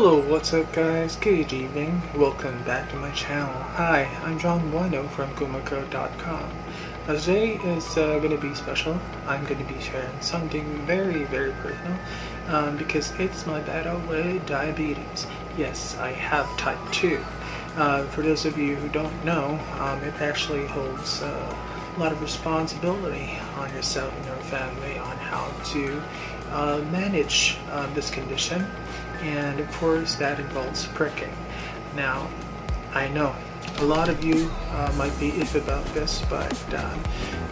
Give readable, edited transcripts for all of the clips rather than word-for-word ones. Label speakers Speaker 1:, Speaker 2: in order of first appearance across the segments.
Speaker 1: Hello, what's up guys? Good evening. Welcome back to my channel. Hi, I'm John Bueno from kumako.com. Today is going to be special. I'm going to be sharing something very personal because it's my battle with diabetes. Yes, I have type 2. For those of you who don't know, it actually holds a lot of responsibility on yourself and your family on how to manage this condition. And of course that involves pricking. Now, I know a lot of you might be iffy about this, but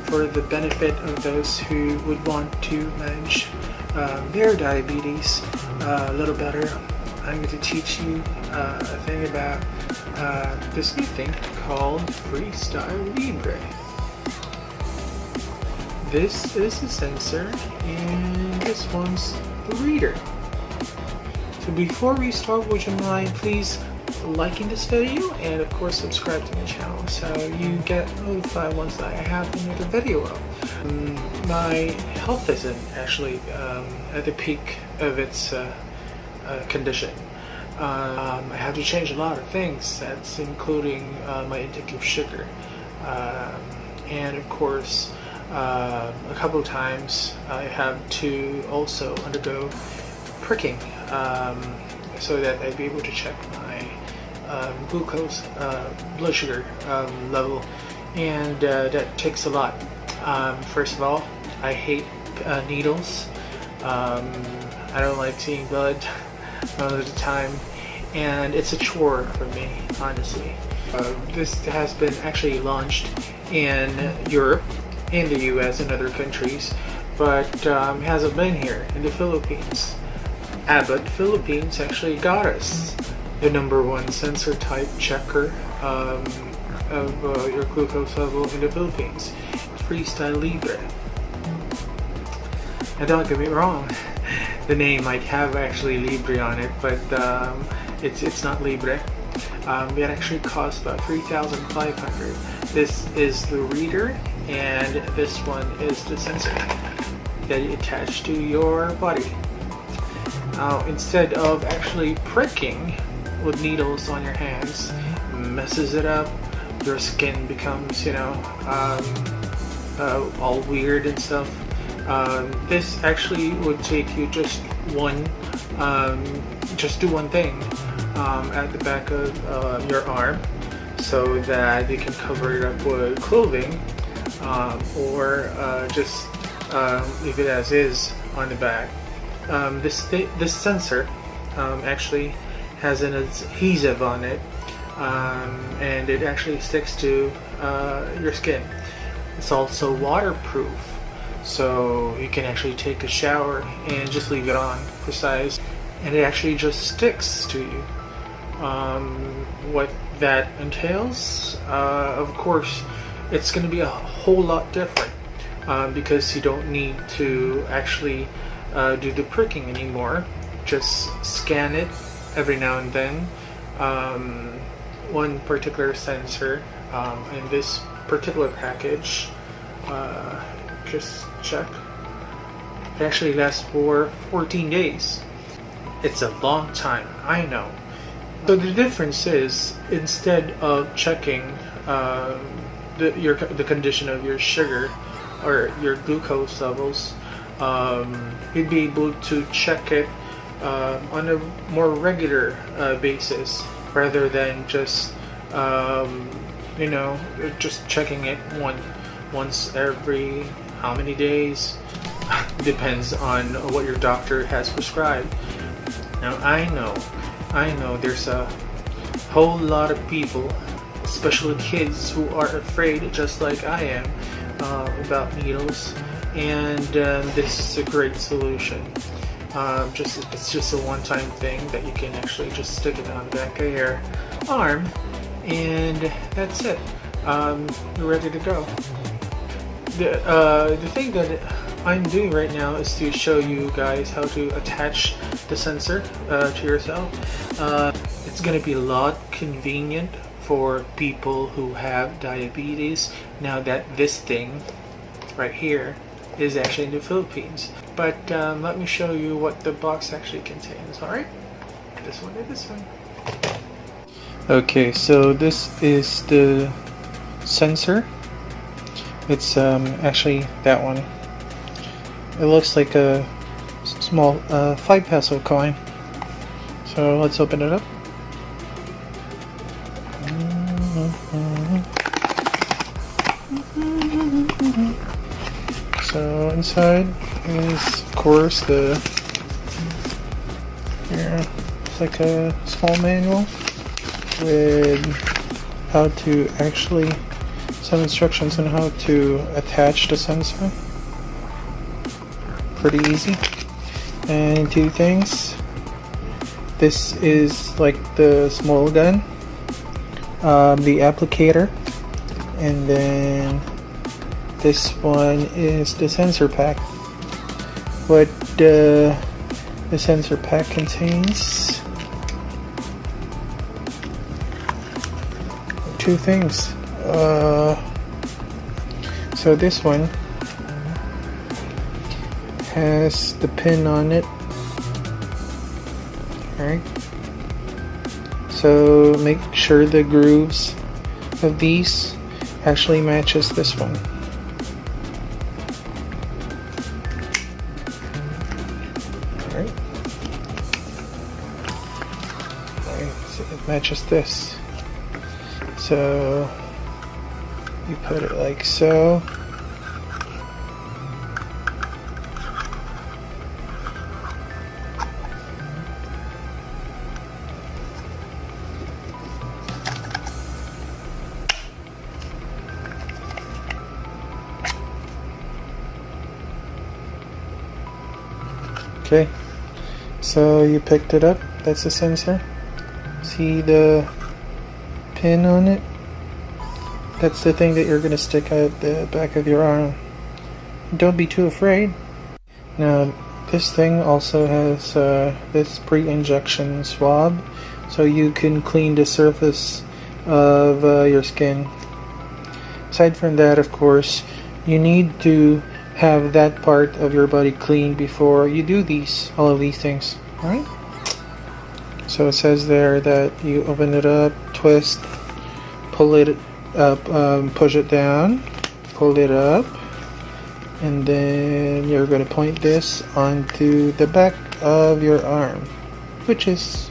Speaker 1: for the benefit of those who would want to manage their diabetes a little better, I'm going to teach you a thing about this new thing called Freestyle Libre. This is the sensor and this one's the reader. So before we start, would you mind please liking this video and of course subscribe to my channel so you get notified once I have another video up. My health isn't actually at the peak of its condition. I have to change a lot of things, that's including my intake of sugar, and of course a couple of times I have to also undergo pricking so that I'd be able to check my glucose blood sugar level, and that takes a lot. First of all, I hate needles. I don't like seeing blood most of the time, and it's a chore for me, honestly. This has been actually launched in Europe, in the US and other countries, but hasn't been here in the Philippines. Abbott Philippines actually got us the #1 sensor type checker of your glucose level in the Philippines, Freestyle Libre. Now don't get me wrong, the name might have actually Libre on it, but it's not Libre. It actually costs about $3,500. This is the reader and this one is the sensor that you attach to your body. Now, instead of actually pricking with needles on your hands, messes it up, your skin becomes, all weird and stuff. This actually would take you just do one thing at the back of your arm so that you can cover it up with clothing, or just leave it as is on the back. This sensor actually has an adhesive on it, and it actually sticks to your skin. It's also waterproof, so you can actually take a shower and just leave it on for size, and it actually just sticks to you. What that entails, of course, it's going to be a whole lot different because you don't need to actually do the pricking anymore. Just scan it every now and then. One particular sensor in this particular package, just check, it actually lasts for 14 days. It's a long time, I know. So the difference is, instead of checking the condition of your sugar or your glucose levels, you'd be able to check it on a more regular basis rather than just just checking it once every how many days. Depends on what your doctor has prescribed. Now I know there's a whole lot of people, especially kids, who are afraid just like I am about needles, and this is a great solution. It's just a one-time thing that you can actually just stick it on the back of your arm, and that's it. You're ready to go. The thing that I'm doing right now is to show you guys how to attach the sensor to yourself. It's going to be a lot convenient for people who have diabetes now that this thing right here is actually in the Philippines. But let me show you what the box actually contains, alright? this one and this one. Okay, so this is the sensor. It's actually that one. It looks like a small 5 peso coin. So let's open it up. So inside is, of course, it's like a small manual with how to actually, some instructions on how to attach the sensor. Pretty easy. And 2 things. This is like the small gun, the applicator, and then this one is the sensor pack. What the sensor pack contains 2 things. So this one has the pin on it. Alright. So make sure the grooves of these actually matches this one. Alright. So it matches this. So you put it like so. Okay, so you picked it up. That's the sensor. See the pin on it? That's the thing that you're going to stick out the back of your arm. Don't be too afraid. Now, this thing also has this pre-injection swab, so you can clean the surface of your skin. Aside from that, of course, you need to have that part of your body clean before you do all of these things. Alright? So it says there that you open it up, twist, pull it up, push it down, pull it up, and then you're going to point this onto the back of your arm, which is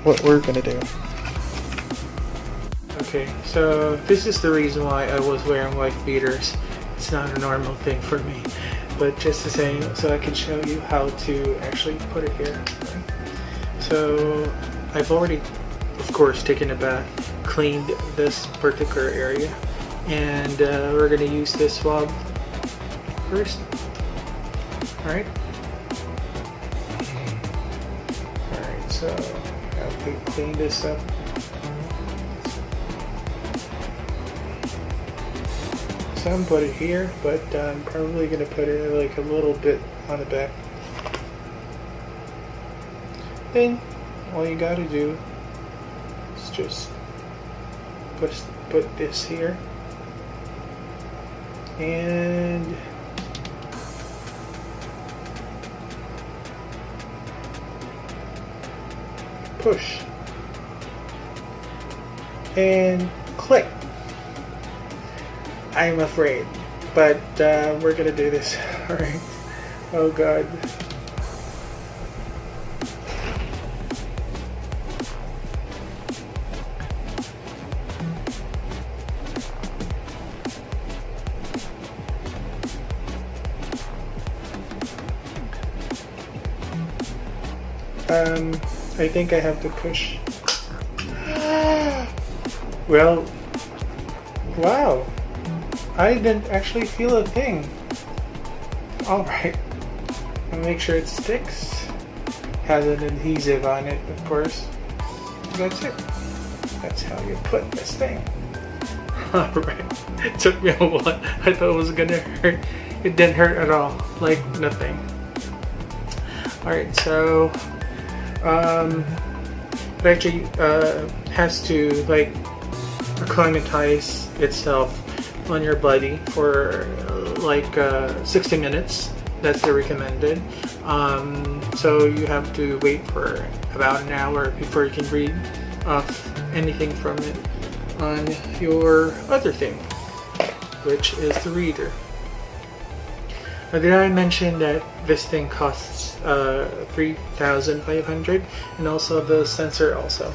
Speaker 1: what we're going to do. Okay, so this is the reason why I was wearing white beaters. It's not a normal thing for me, but just the same, so I can show you how to actually put it here. Right? So I've already, of course, taken a bath, cleaned this particular area, and we're going to use this swab first. Alright? Alright, so I'll clean this up. Some put it here, but I'm probably going to put it like a little bit on the back. Then all you got to do is just put this here and push and click. I'm afraid, but we're gonna do this. Alright. Oh god. I think I have to push. Well, wow. I didn't actually feel a thing. Alright. Make sure it sticks. Has an adhesive on it, of course. That's it. That's how you put this thing. Alright. It took me a while. I thought it was gonna hurt. It didn't hurt at all. Like nothing. Alright, so it actually has to like acclimatize itself on your body for like 60 minutes, That's the recommended. So you have to wait for about an hour before you can read off anything from it on your other thing, which is the reader. Now, did I mention that this thing costs $3,500, and also the sensor also.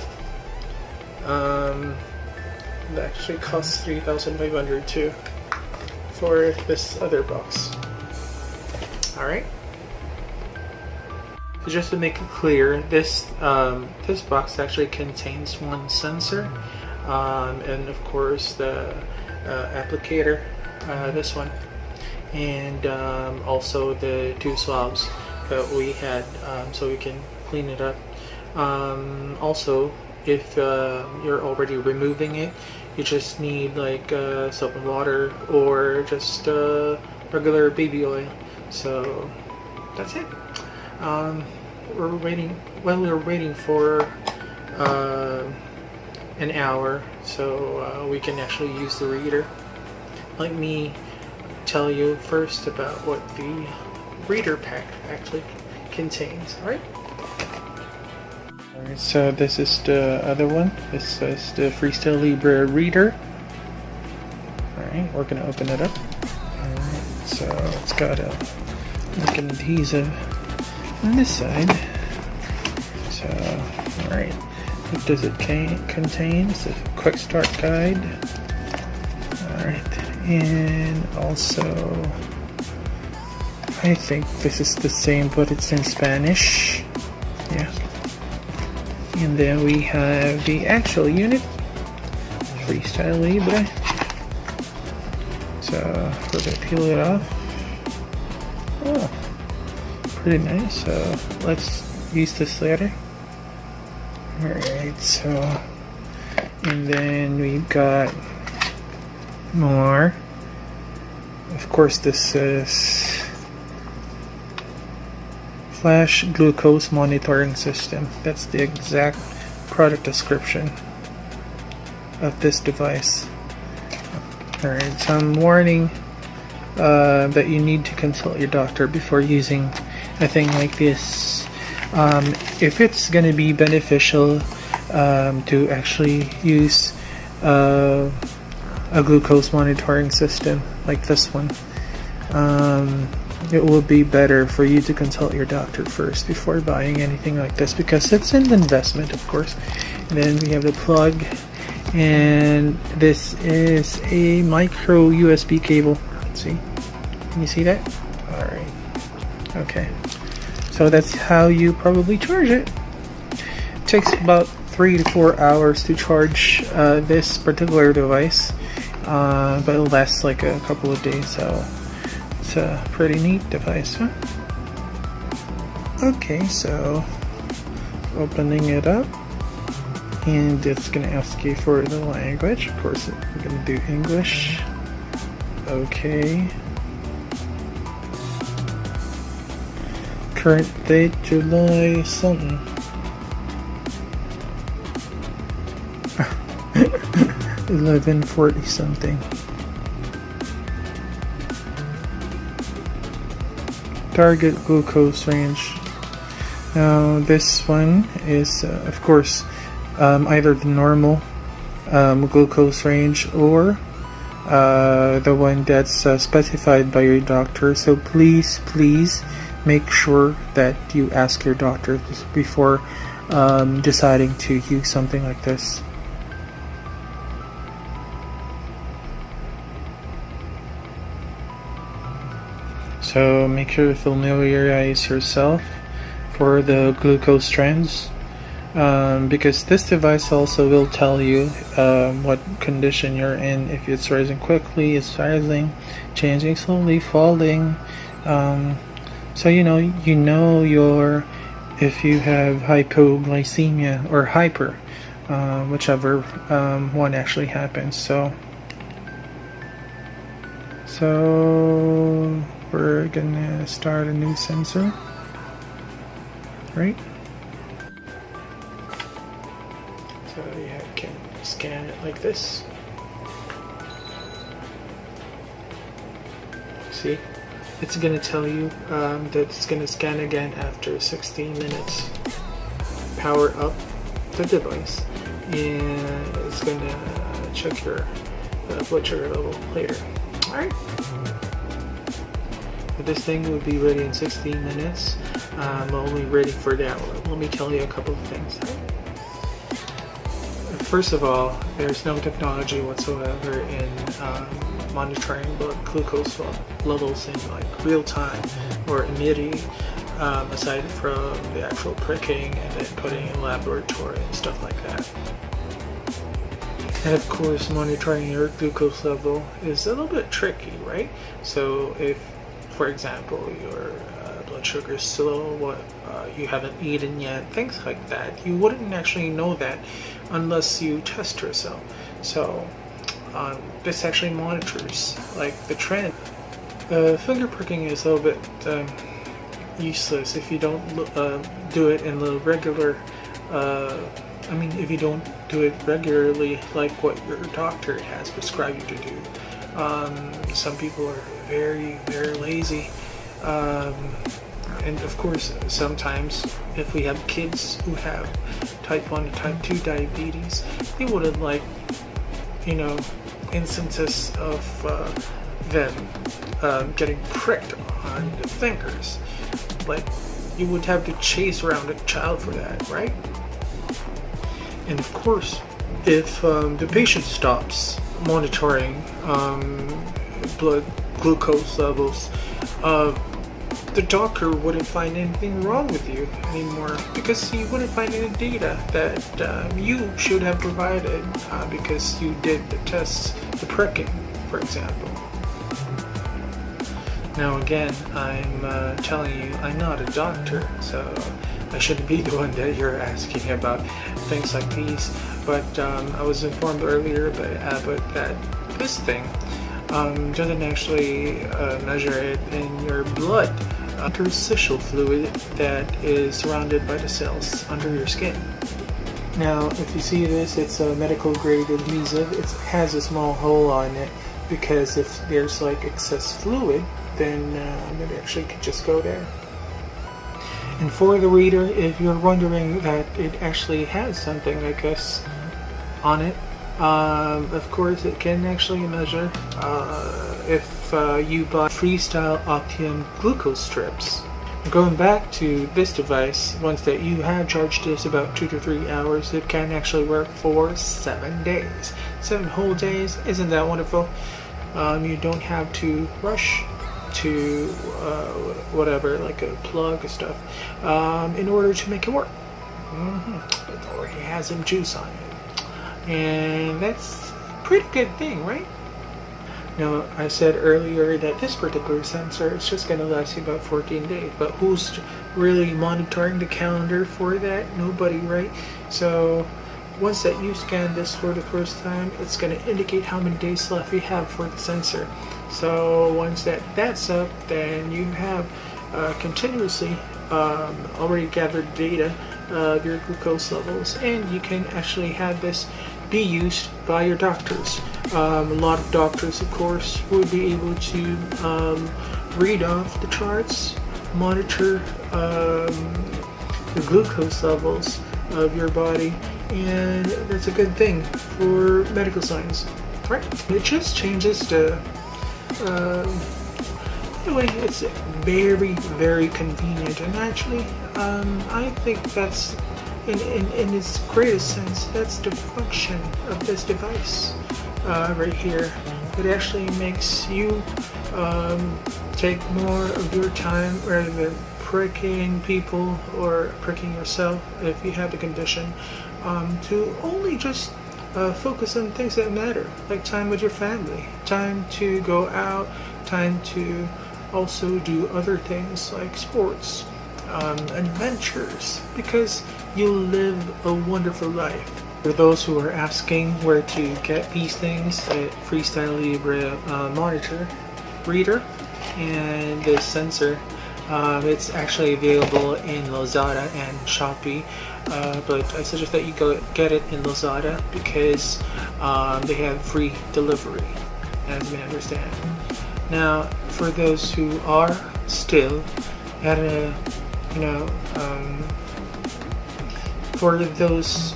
Speaker 1: It actually costs $3,500 too for this other box. Alright. So just to make it clear, this box actually contains one sensor, and of course the applicator, this one, and also the 2 swabs that we had, so we can clean it up. Also, if you're already removing it, you just need like soap and water, or just regular baby oil. So that's it. We're waiting for an hour, so we can actually use the reader. Let me tell you first about what the reader pack actually contains. Alright, so this is the other one. This is the Freestyle Libre reader. Alright, we're gonna open it up. Alright, so it's got a like an adhesive on this side. So, alright, what does it contain? It's a quick start guide. Alright, and also I think this is the same, but it's in Spanish. Yeah. And then we have the actual unit, Freestyle Libre. So we're gonna peel it off. Oh, pretty nice. So let's use this later. Alright, so, and then we've got more. Of course, this is flash glucose monitoring system. That's the exact product description of this device. Alright, some warning that you need to consult your doctor before using a thing like this. If it's going to be beneficial to actually use a glucose monitoring system like this one, it will be better for you to consult your doctor first before buying anything like this, because it's an investment, of course. And then we have the plug, and this is a micro USB cable. Let's see, can you see that? Alright, okay, so that's how you probably charge it. It takes about 3 to 4 hours to charge this particular device, but it lasts like a couple of days, so it's a pretty neat device, huh? Okay, so opening it up, and it's gonna ask you for the language. Of course, we're gonna do English. Okay. Current date, July something. 11:40 something. Target glucose range. Now this one is of course either the normal glucose range, or the one that's specified by your doctor. So please make sure that you ask your doctor before deciding to use something like this. So make sure to familiarize yourself for the glucose trends, because this device also will tell you what condition you're in. If it's rising quickly, it's rising, changing slowly, falling. So you know your, if you have hypoglycemia or hyper, whichever one actually happens. So we're gonna start a new sensor, right? So you can scan it like this. See? it's going to tell you that it's going to scan again after 16 minutes. Power up the device, and it's going to check your blood sugar level later. Alright. This thing will be ready in 16 minutes. I'm only ready for that. Let me tell you a couple of things. First of all, there's no technology whatsoever in monitoring blood glucose levels in like real time or immediate, aside from the actual pricking and then putting in laboratory and stuff like that. And of course, monitoring your glucose level is a little bit tricky, right? So if, for example, your blood sugar is still what you haven't eaten yet, things like that, you wouldn't actually know that unless you test yourself. So this actually monitors like the trend. Finger pricking is a little bit useless if you don't do it in the regular. If you don't do it regularly, like what your doctor has prescribed you to do. Some people are very, very lazy. And of course, sometimes if we have kids who have type 1 and type 2 diabetes, they wouldn't like, instances of them getting pricked on the fingers. Like, you would have to chase around a child for that, right? And of course, if the patient stops monitoring blood glucose levels, the doctor wouldn't find anything wrong with you anymore, because he wouldn't find any data that you should have provided because you did the tests, the pricking, for example. Now again, I'm telling you, I'm not a doctor, so I shouldn't be the one that you're asking about things like these. But I was informed earlier by Abbott that this thing doesn't actually measure it in your blood. Interstitial fluid that is surrounded by the cells under your skin. Now, if you see this, it's a medical grade adhesive. It has a small hole on it because if there's like excess fluid, then it actually could just go there. And for the reader, if you're wondering that it actually has something like this on it, of course it can actually measure if you buy Freestyle Optimum glucose strips. Going back to this device, once that you have charged this about 2 to 3 hours, it can actually work for 7 days. 7 whole days, isn't that wonderful? You don't have to rush to whatever, like a plug or stuff, in order to make it work. It already has some juice on it, and that's a pretty good thing, right? Now, I said earlier that this particular sensor is just going to last you about 14 days, but who's really monitoring the calendar for that? Nobody, right? So once that you scan this for the first time, it's going to indicate how many days left you have for the sensor. So once that's up, then you have continuously already gathered data of your glucose levels, and you can actually have this be used by your doctors. A lot of doctors, of course, would be able to read off the charts, monitor the glucose levels of your body, and that's a good thing for medical science, right? It just changes the anyway, it's very, very convenient, and actually I think that's in its greatest sense, that's the function of this device right here. It actually makes you take more of your time rather than pricking people or pricking yourself if you have the condition, to only just focus on things that matter, like time with your family, time to go out, time to also do other things like sports, adventures, because you live a wonderful life. For those who are asking where to get these things, a Freestyle Libre monitor, reader, and this sensor, it's actually available in Lazada and Shopee, but I suggest that you go get it in Lazada because they have free delivery, as we understand. Now, for those who are still at a, you know, for those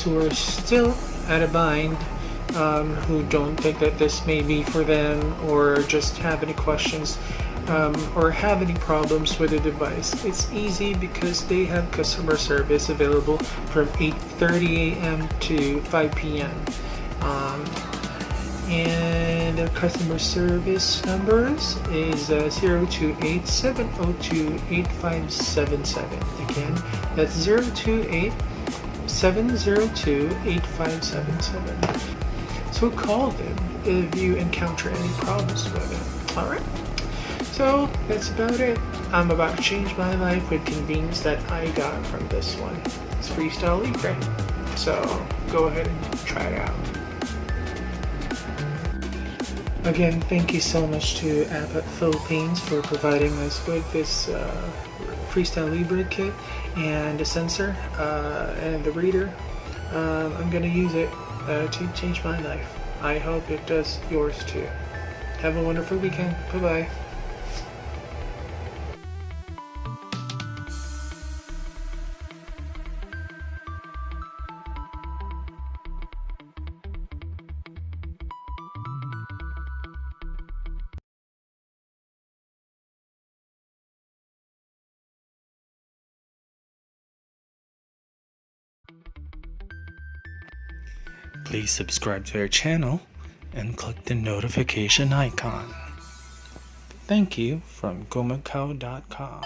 Speaker 1: who are still at a bind, who don't think that this may be for them, or just have any questions, or have any problems with the device, it's easy because they have customer service available from 8:30 a.m. to 5 p.m. And the customer service numbers is 028-702-8577. Again, that's 028-702-8577. So call them if you encounter any problems with it. Alright? So that's about it. I'm about to change my life with convenience that I got from this one. It's Freestyle Libre. So go ahead and try it out. Again, thank you so much to Abbott Philippines for providing us with this Freestyle Libre kit and the sensor and the reader. I'm going to use it to change my life. I hope it does yours too. Have a wonderful weekend. Bye-bye.
Speaker 2: Please subscribe to our channel and click the notification icon. Thank you from gomacao.com.